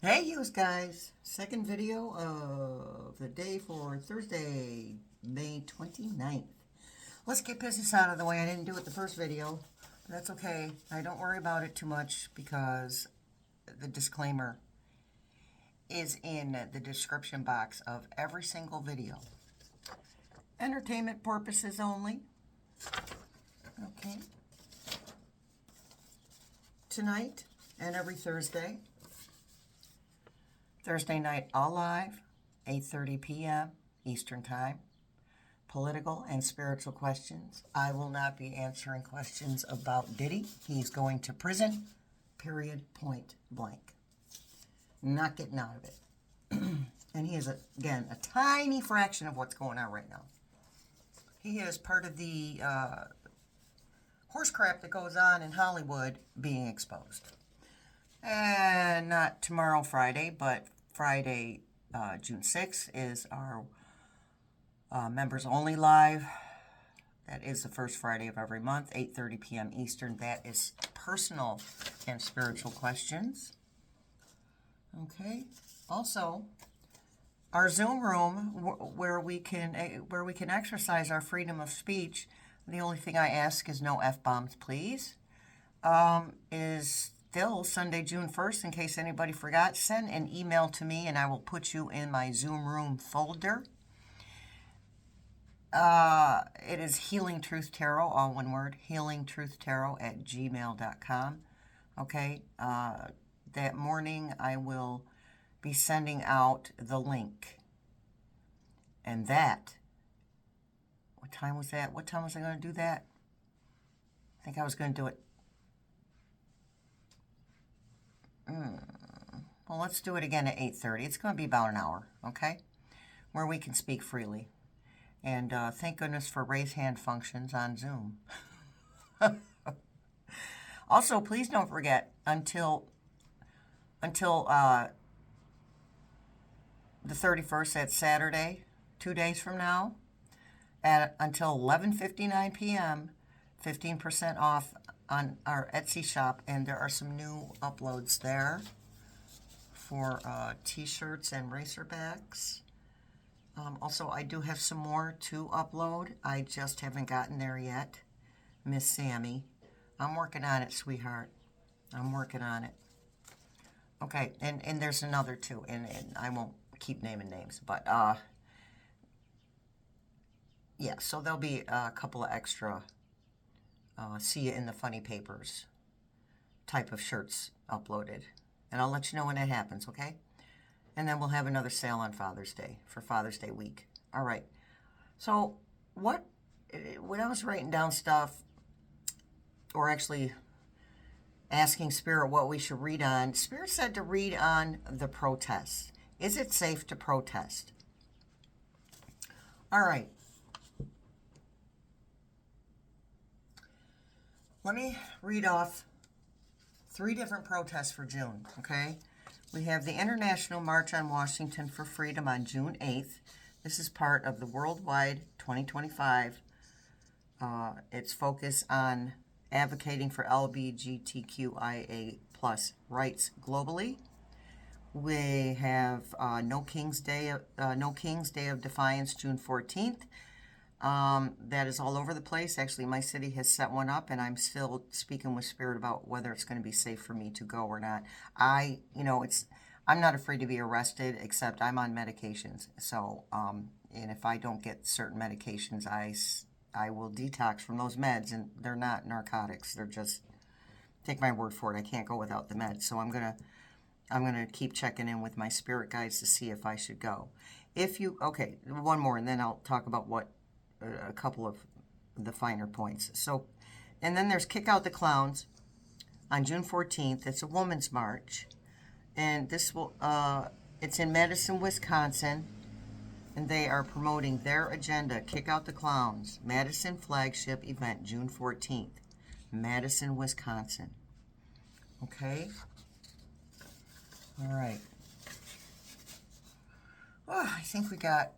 Hey you guys, second video of the day for Thursday, May 29th. Let's get business out of the way. I didn't do it the first video, but that's okay. I don't worry about it too much because the disclaimer is in the description box of every single video. Entertainment purposes only. Okay. Tonight and every Thursday night, all live, 8:30 p.m. Eastern Time. Political and spiritual questions. I will not be answering questions about Diddy. He's going to prison, period, point blank. Not getting out of it. And he is, again, a tiny fraction of what's going on right now. He is part of the horse crap that goes on in Hollywood being exposed. And not tomorrow, Friday, but Friday, June 6th is our members only live. That is the first Friday of every month, 8:30 p.m. Eastern. That is personal and spiritual questions. Okay. Also, our Zoom room where we can exercise our freedom of speech. The only thing I ask is no F-bombs, please. Is still Sunday, June 1st, in case anybody forgot. Send an email to me and I will put you in my Zoom room folder. It is Healing Truth Tarot, all one word, healingtruthtarot@gmail.com. Okay, that morning I will be sending out the link. And that, what time was that? What time was I going to do that? I think I was going to do it. Well, let's do it again at 8:30. It's going to be about an hour, okay? Where we can speak freely. And thank goodness for raise hand functions on Zoom. Also, please don't forget, until the 31st, that's Saturday, 2 days from now, until 11:59 p.m., 15% off on our Etsy shop, and there are some new uploads there for t-shirts and racerbacks. Also, I do have some more to upload. I just haven't gotten there yet. Miss Sammy. I'm working on it, sweetheart. I'm working on it. Okay, and there's another too, and I won't keep naming names, but yeah, so there'll be a couple of extra see you in the funny papers type of shirts uploaded. And I'll let you know when that happens, okay? And then we'll have another sale on Father's Day for Father's Day week. All right. So when I was writing down stuff, or actually asking Spirit what we should read on, Spirit said to read on the protests. Is it safe to protest? All right. Let me read off 3 different protests for June, okay? We have the International March on Washington for Freedom on June 8th. This is part of the Worldwide 2025. It's focused on advocating for LGBTQIA+ rights globally. We have No King's Day of Defiance, June 14th. That is all over the place. Actually, my city has set one up, and I'm still speaking with Spirit about whether it's going to be safe for me to go or not. I'm not afraid to be arrested, except I'm on medications. So, and if I don't get certain medications, I will detox from those meds, and they're not narcotics. They're just, take my word for it, I can't go without the meds. So I'm gonna keep checking in with my spirit guides to see if I should go. Okay, one more, and then I'll talk about a couple of the finer points. So, and then there's Kick Out the Clowns on June 14th. It's a women's march, and this will it's in Madison, Wisconsin, and they are promoting their agenda. Kick Out the Clowns, Madison flagship event, June 14th, Madison, Wisconsin. Okay. All right. Well, I think we got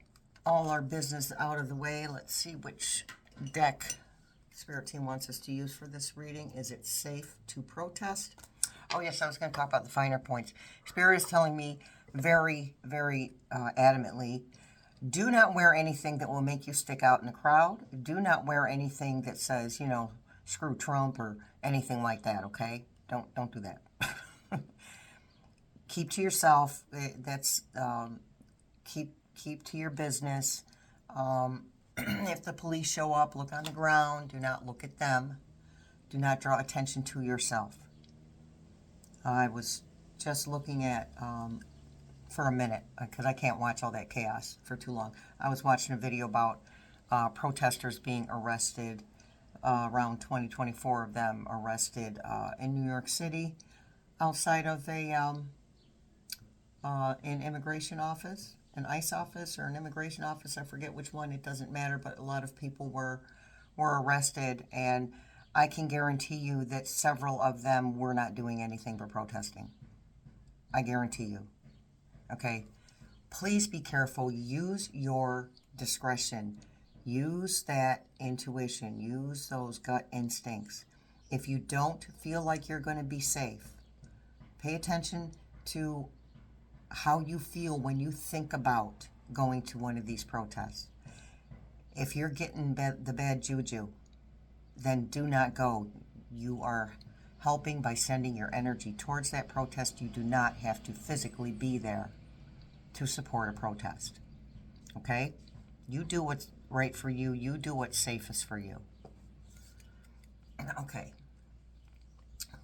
all our business out of the way. Let's see which deck Spirit Team wants us to use for this reading. Is it safe to protest? Oh, yes, I was going to talk about the finer points. Spirit is telling me very, very adamantly, do not wear anything that will make you stick out in the crowd. Do not wear anything that says, you know, screw Trump or anything like that, okay? Don't do that. Keep to yourself. Keep to your business. If the police show up, look on the ground. Do not look at them. Do not draw attention to yourself. I was just looking at, for a minute, because I can't watch all that chaos for too long. I was watching a video about protesters being arrested, around 24 of them arrested in New York City outside of an immigration office, an ICE office or an immigration office. I forget which one. It doesn't matter, but a lot of people were arrested, and I can guarantee you that several of them were not doing anything but protesting. I guarantee you. Okay? Please be careful. Use your discretion. Use that intuition. Use those gut instincts. If you don't feel like you're going to be safe, pay attention to how you feel when you think about going to one of these protests. If you're getting the bad juju, then do not go. You are helping by sending your energy towards that protest. You do not have to physically be there to support a protest. Okay? You do what's right for you. You do what's safest for you. Okay.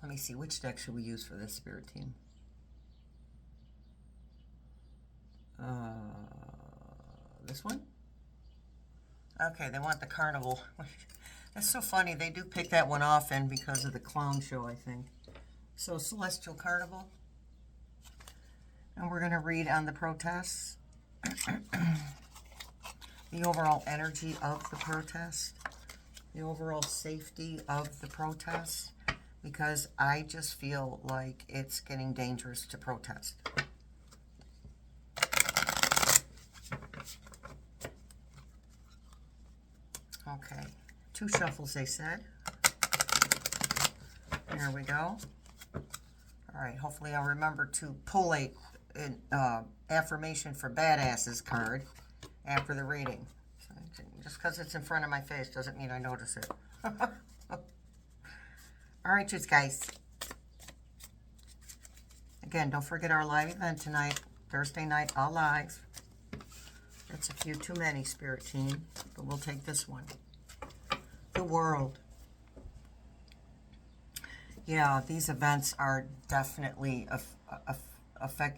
Let me see. Which deck should we use for this spirit team? This one? Okay, they want the carnival. That's so funny. They do pick that one often because of the clown show, I think. So, Celestial Carnival. And we're going to read on the protests. The overall energy of the protest. The overall safety of the protest. Because I just feel like it's getting dangerous to protest. Okay. 2 shuffles, they said. There we go. All right, hopefully I'll remember to pull an affirmation for badasses card after the reading. So just because it's in front of my face doesn't mean I notice it. All right, just guys. Again, don't forget our live event tonight, Thursday night, all live. That's a few too many, Spirit Team, but we'll take this one. The World. Yeah, these events are definitely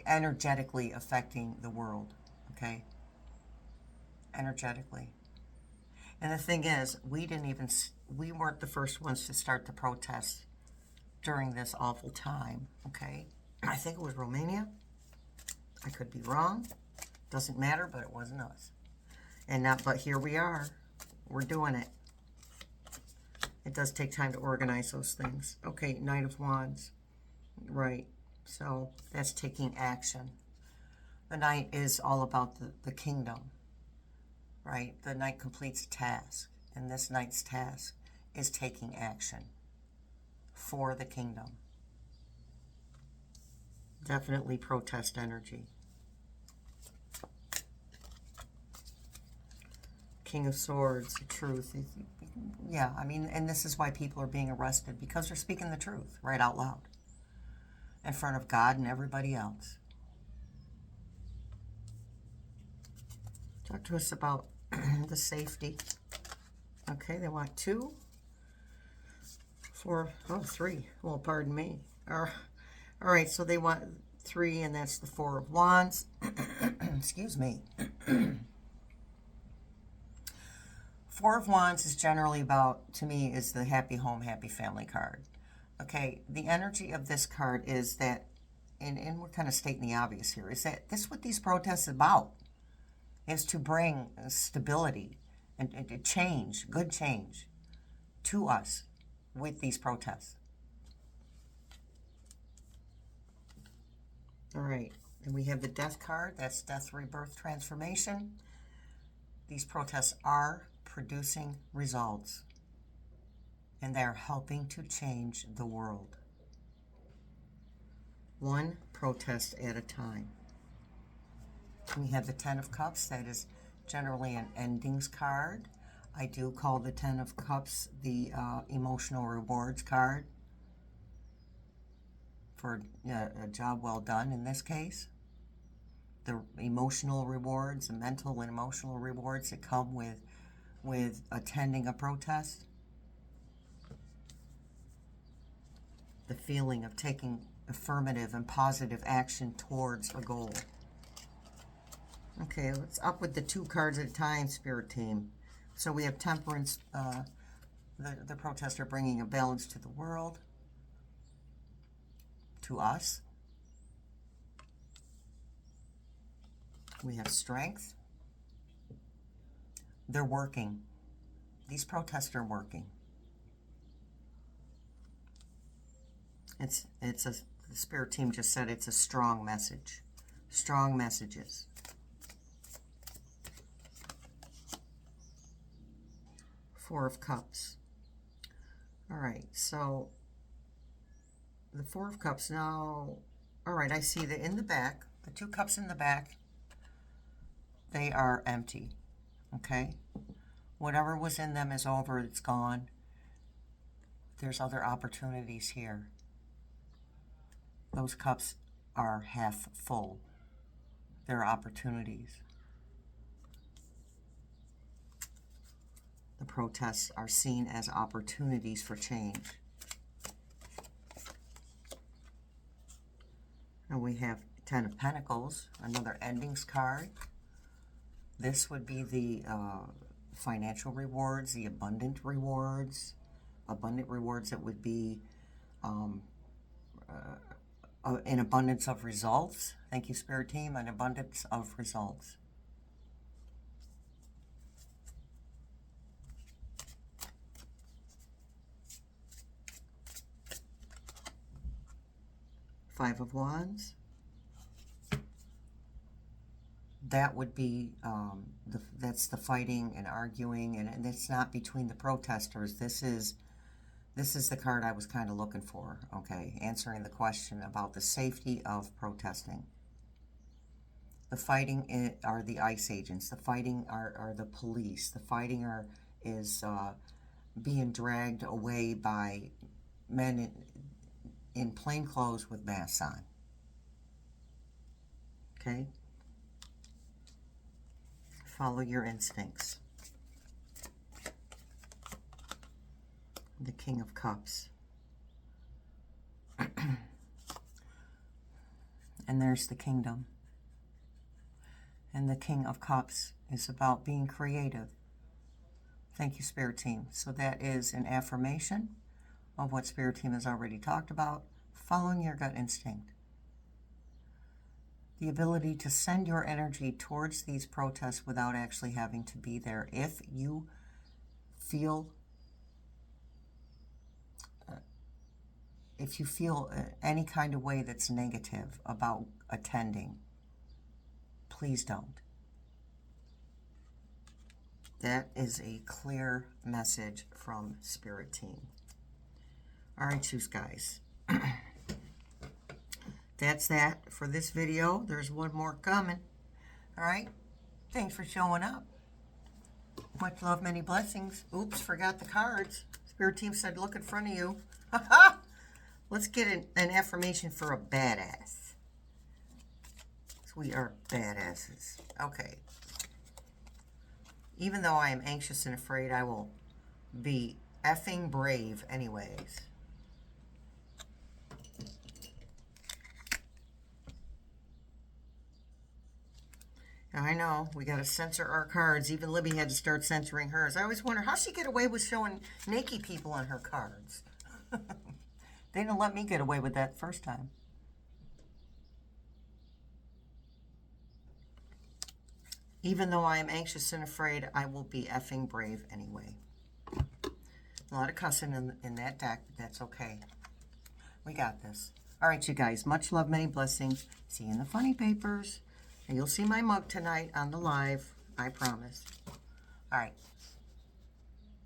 energetically affecting the world, okay? Energetically. And the thing is, we weren't the first ones to start the protest during this awful time, okay? I think it was Romania. I could be wrong. Doesn't matter, but it wasn't us. But here we are. We're doing it. It does take time to organize those things. Okay, Knight of Wands. Right. So that's taking action. The Knight is all about the kingdom. Right? The Knight completes a task. And this Knight's task is taking action for the kingdom. Definitely protest energy. King of Swords, the truth. Yeah, I mean, and this is why people are being arrested, because they're speaking the truth right out loud in front of God and everybody else. Talk to us about the safety. Okay, they want 2, 4, 3. Well, pardon me. All right, so they want 3, and that's the 4 of Wands. Excuse me. 4 of Wands is generally about, to me, is the happy home, happy family card. Okay, the energy of this card is that, and we're kind of stating the obvious here, is that this is what these protests are about, is to bring stability and change, good change, to us with these protests. All right, and we have the Death card. That's death, rebirth, transformation. These protests are producing results, and they're helping to change the world. one protest at a time. We have the Ten of Cups. That is generally an endings card. I do call the Ten of Cups the emotional rewards card for a job well done in this case. The emotional rewards, the mental and emotional rewards that come with attending a protest. The feeling of taking affirmative and positive action towards a goal. Okay, let's up with the 2 cards at a time, Spirit Team. So we have Temperance, the protester bringing a balance to the world, to us. We have Strength. They're working. These protests are working. The Spirit Team just said it's a strong message. Strong messages. Four of Cups. All right, so the Four of Cups now. All right, I see that in the back, the 2 cups in the back, they are empty. Okay? Whatever was in them is over, it's gone. There's other opportunities here. Those cups are half full. There are opportunities. The protests are seen as opportunities for change. And we have Ten of Pentacles, another endings card. This would be the financial rewards, the abundant rewards. Abundant rewards that would be an abundance of results. Thank you, Spirit Team. An abundance of results. Five of Wands. That would be, that's the fighting and arguing, and it's not between the protesters. This is the card I was kind of looking for, okay? Answering the question about the safety of protesting. The fighting are the ICE agents. The fighting are the police. The fighting is being dragged away by men in plain clothes with masks on. Okay? Follow your instincts. The King of Cups. And there's the Kingdom. And the King of Cups is about being creative. Thank you, Spirit Team. So that is an affirmation of what Spirit Team has already talked about. Following your gut instinct. The ability to send your energy towards these protests without actually having to be there. If you feel any kind of way that's negative about attending, please don't. That is a clear message from Spirit Team. All right, you guys. That's that for this video. There's one more coming. All right. Thanks for showing up. Much love, many blessings. Oops, forgot the cards. Spirit Team said, look in front of you. Let's get an affirmation for a badass. So we are badasses. Okay. Even though I am anxious and afraid, I will be effing brave anyways. I know, we got to censor our cards. Even Libby had to start censoring hers. I always wonder, how she get away with showing naked people on her cards? They didn't let me get away with that first time. Even though I am anxious and afraid, I will be effing brave anyway. A lot of cussing in that deck, but that's okay. We got this. All right, you guys. Much love, many blessings. See you in the funny papers. And you'll see my mug tonight on the live. I promise. All right.